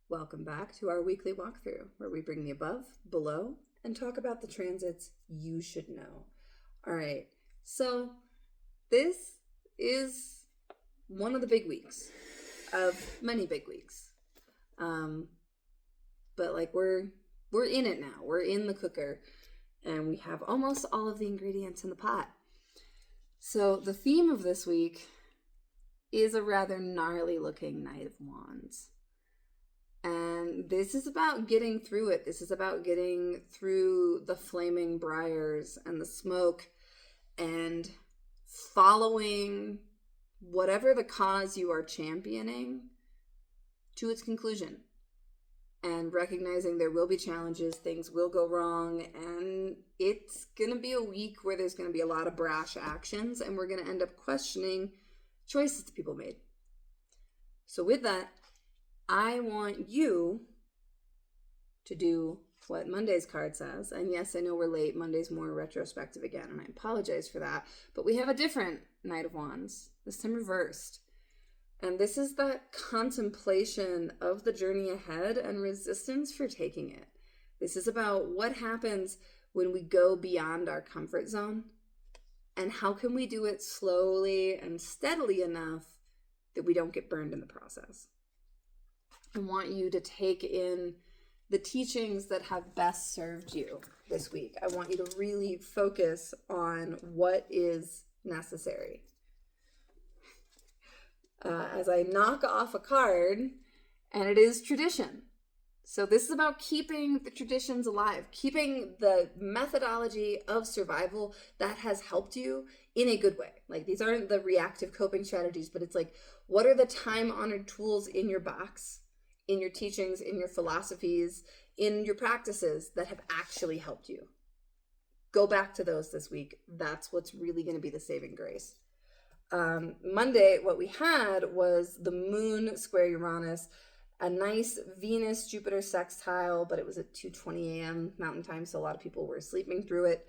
Welcome back to our weekly walkthrough, where we bring the above, below, and talk about the transits you should know. All right, so this is one of the big weeks of many big weeks. But like we're in it now. We're in the cooker, and we have almost all of the ingredients in the pot. So the theme of this week is a rather gnarly looking Knight of Wands. And this is about getting through it. This is about getting through the flaming briars and the smoke and following whatever the cause you are championing to its conclusion. And recognizing there will be challenges, things will go wrong, and it's going to be a week where there's going to be a lot of brash actions, and we're going to end up questioning choices that people made. So with that, I want you to do what Monday's card says. And yes, I know we're late. Monday's more retrospective again, and I apologize for that. But we have a different Knight of Wands, this time reversed. And this is that contemplation of the journey ahead and resistance for taking it. This is about what happens when we go beyond our comfort zone, and how can we do it slowly and steadily enough that we don't get burned in the process. I want you to take in the teachings that have best served you this week. I want you to really focus on what is necessary. As I knock off a card, and it is tradition. So this is about keeping the traditions alive, keeping the methodology of survival that has helped you in a good way. Like, these aren't the reactive coping strategies, but it's like, what are the time-honored tools in your box, in your teachings, in your philosophies, in your practices that have actually helped you? Go back to those this week. That's what's really going to be the saving grace. Monday, what we had was the moon square Uranus, a nice Venus-Jupiter sextile, but it was at 2:20 a.m. Mountain Time, so a lot of people were sleeping through it.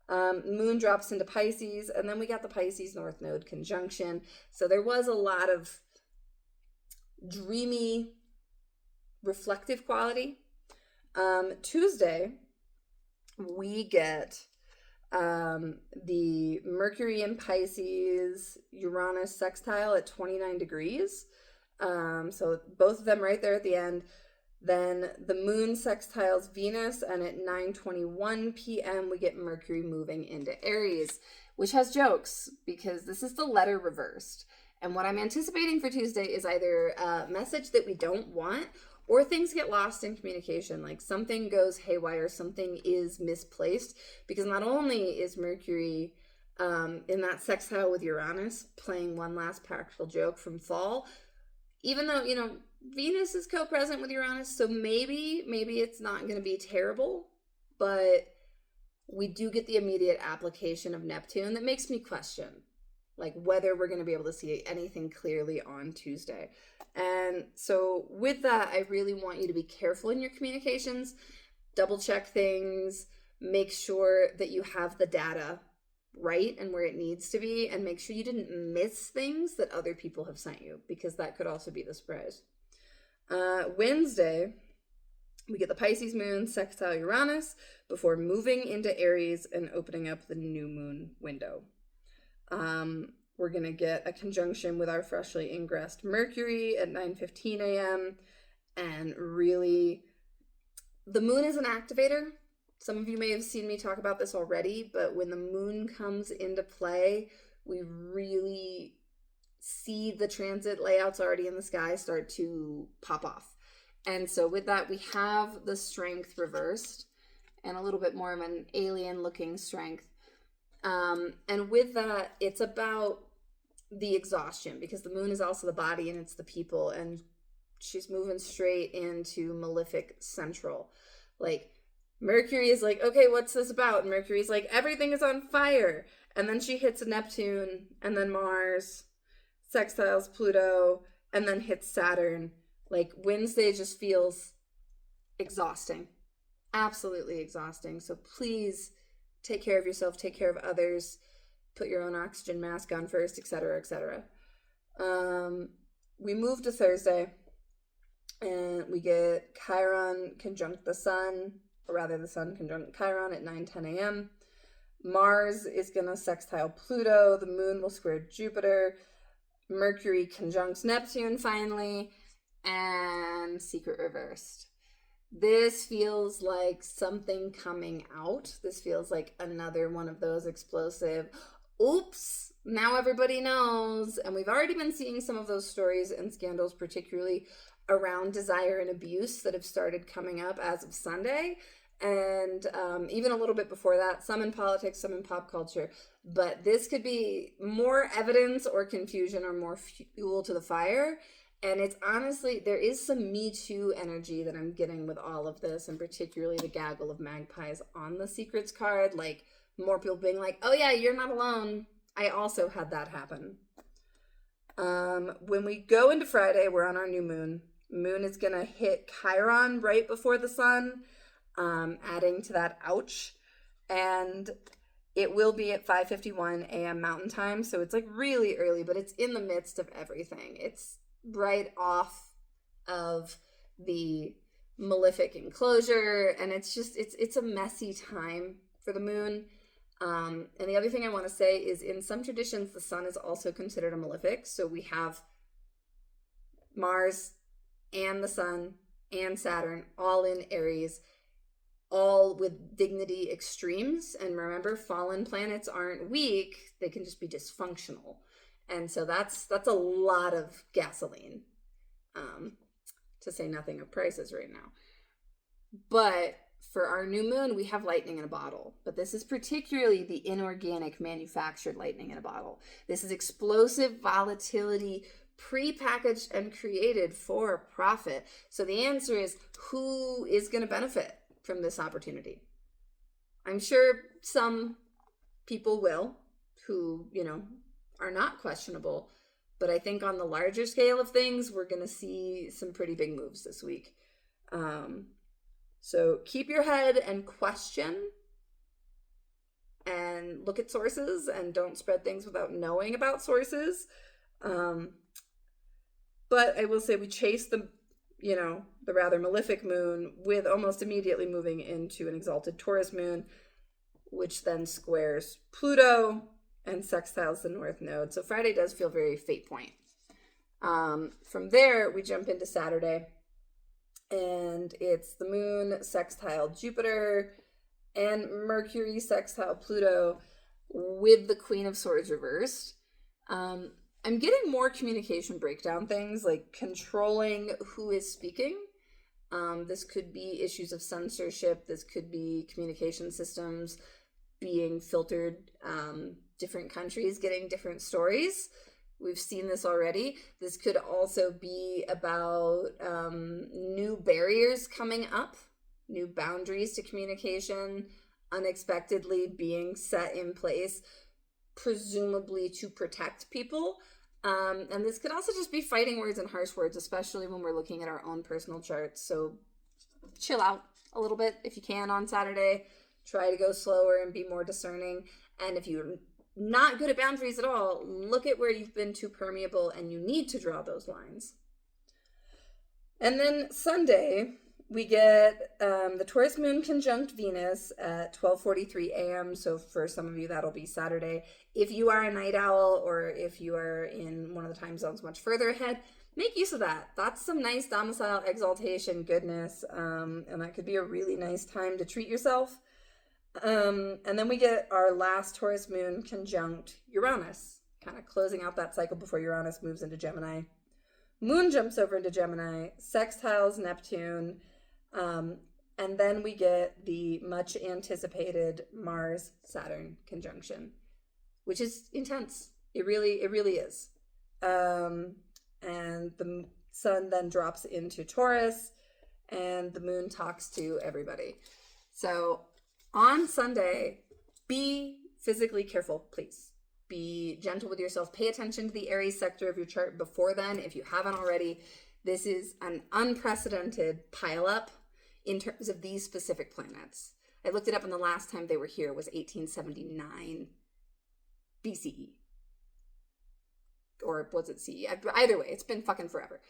Moon drops into Pisces, and then we got the Pisces North Node conjunction. So there was a lot of dreamy, reflective quality. Tuesday, we get the Mercury in Pisces, Uranus sextile at 29 degrees. So both of them right there at the end. Then the moon sextiles Venus, and at 9:21 p.m. we get Mercury moving into Aries, which has jokes because this is the letter reversed. And what I'm anticipating for Tuesday is either a message that we don't want, or things get lost in communication, like something goes haywire, something is misplaced, because not only is Mercury in that sextile with Uranus playing one last practical joke from fall, even though, Venus is co-present with Uranus, so maybe it's not going to be terrible, but we do get the immediate application of Neptune that makes me question, like, whether we're going to be able to see anything clearly on Tuesday. And so with that, I really want you to be careful in your communications, double check things, make sure that you have the data right and where it needs to be, and make sure you didn't miss things that other people have sent you, because that could also be the surprise. Wednesday, we get the Pisces moon sextile Uranus before moving into Aries and opening up the new moon window. We're going to get a conjunction with our freshly ingressed Mercury at 9:15 a.m. And really, the moon is an activator. Some of you may have seen me talk about this already, but when the moon comes into play, we really see the transit layouts already in the sky start to pop off. And so with that, we have the strength reversed and a little bit more of an alien looking strength. And with that, it's about the exhaustion, because the moon is also the body and it's the people, and she's moving straight into malefic central. Like, Mercury is like, okay, what's this about? And Mercury's like, everything is on fire. And then she hits Neptune, and then Mars, sextiles Pluto, and then hits Saturn. Like, Wednesday just feels exhausting. Absolutely exhausting. So please take care of yourself, take care of others, put your own oxygen mask on first, etc., etc. We move to Thursday, and then we get Chiron conjunct the sun, or rather the sun conjunct Chiron at 9:10 a.m. Mars is going to sextile Pluto. The moon will square Jupiter. Mercury conjuncts Neptune finally. And secret reversed. This feels like something coming out. This feels like another one of those explosive, oops, now everybody knows. And we've already been seeing some of those stories and scandals, particularly around desire and abuse, that have started coming up as of Sunday. And even a little bit before that, some in politics, some in pop culture. But this could be more evidence or confusion or more fuel to the fire. And it's honestly, there is some Me Too energy that I'm getting with all of this, and particularly the gaggle of magpies on the secrets card. Like, more people being like, oh yeah, you're not alone. I also had that happen. When we go into Friday, we're on our new moon. Moon is going to hit Chiron right before the sun, adding to that ouch. And it will be at 5:51 a.m. Mountain Time, so it's like really early, but it's in the midst of everything. It's right off of the malefic enclosure, and it's just it's a messy time for the moon. And the other thing I want to say is, in some traditions, the sun is also considered a malefic. So we have Mars and the sun and Saturn all in Aries, all with dignity extremes. And remember, fallen planets aren't weak, they can just be dysfunctional. And so that's a lot of gasoline, to say nothing of prices right now. But for our new moon, we have lightning in a bottle. But this is particularly the inorganic manufactured lightning in a bottle. This is explosive volatility, pre-packaged and created for profit. So the answer is, who is going to benefit from this opportunity? I'm sure some people will, who, are not questionable. But I think on the larger scale of things, we're going to see some pretty big moves this week. So keep your head and question and look at sources, and don't spread things without knowing about sources. But I will say we chased the rather malefic moon with almost immediately moving into an exalted Taurus moon, which then squares Pluto and sextiles the North Node. So Friday does feel very fate point. From there, we jump into Saturday, and it's the moon sextile Jupiter and Mercury sextile Pluto with the Queen of Swords reversed. I'm getting more communication breakdown things, like controlling who is speaking. This could be issues of censorship. This could be communication systems being filtered, different countries getting different stories. We've seen this already. This could also be about new barriers coming up, new boundaries to communication unexpectedly being set in place, presumably to protect people. And this could also just be fighting words and harsh words, especially when we're looking at our own personal charts. So chill out a little bit if you can on Saturday. Try to go slower and be more discerning. And if you're not good at boundaries at all, look at where you've been too permeable and you need to draw those lines. And then Sunday, we get the Taurus moon conjunct Venus at 12:43 a.m. So for some of you, that'll be Saturday. If you are a night owl, or if you are in one of the time zones much further ahead, make use of that. That's some nice domicile exaltation goodness. And that could be a really nice time to treat yourself. And then we get our last Taurus moon conjunct Uranus, kind of closing out that cycle before Uranus moves into Gemini. Moon jumps over into Gemini, sextiles Neptune, and then we get the much anticipated Mars-Saturn conjunction, which is intense. It really is. And the sun then drops into Taurus, and the moon talks to everybody. So on Sunday, be physically careful, please. Be gentle with yourself. Pay attention to the Aries sector of your chart before then, if you haven't already. This is an unprecedented pileup in terms of these specific planets. I looked it up, and the last time they were here was 1879 BCE. Or was it CE? Either way, it's been fucking forever.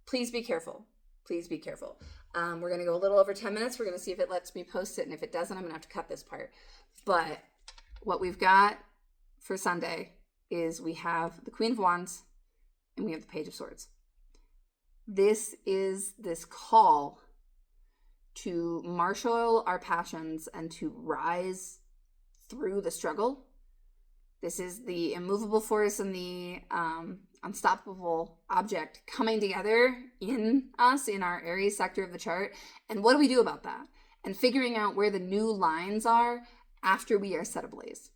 Please be careful. Please be careful. We're going to go a little over 10 minutes. We're going to see if it lets me post it. And if it doesn't, I'm going to have to cut this part. But what we've got for Sunday is we have the Queen of Wands and we have the Page of Swords. This is this call to marshal our passions and to rise through the struggle. This is the immovable force and the unstoppable object coming together in us, in our Aries sector of the chart. And what do we do about that? And figuring out where the new lines are after we are set ablaze.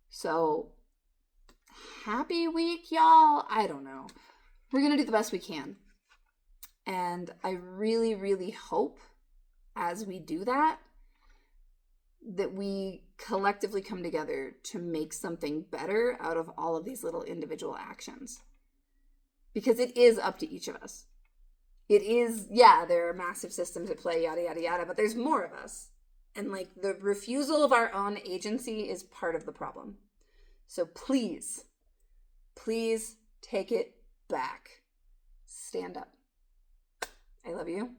So, happy week, y'all. I don't know. We're going to do the best we can. And I really, really hope as we do that, that we collectively come together to make something better out of all of these little individual actions. Because it is up to each of us. It is, yeah, there are massive systems at play, yada, yada, yada, but there's more of us. And like the refusal of our own agency is part of the problem. So please, please take it back. Stand up. I love you.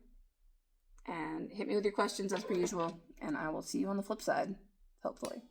And hit me with your questions as per usual. And I will see you on the flip side, hopefully.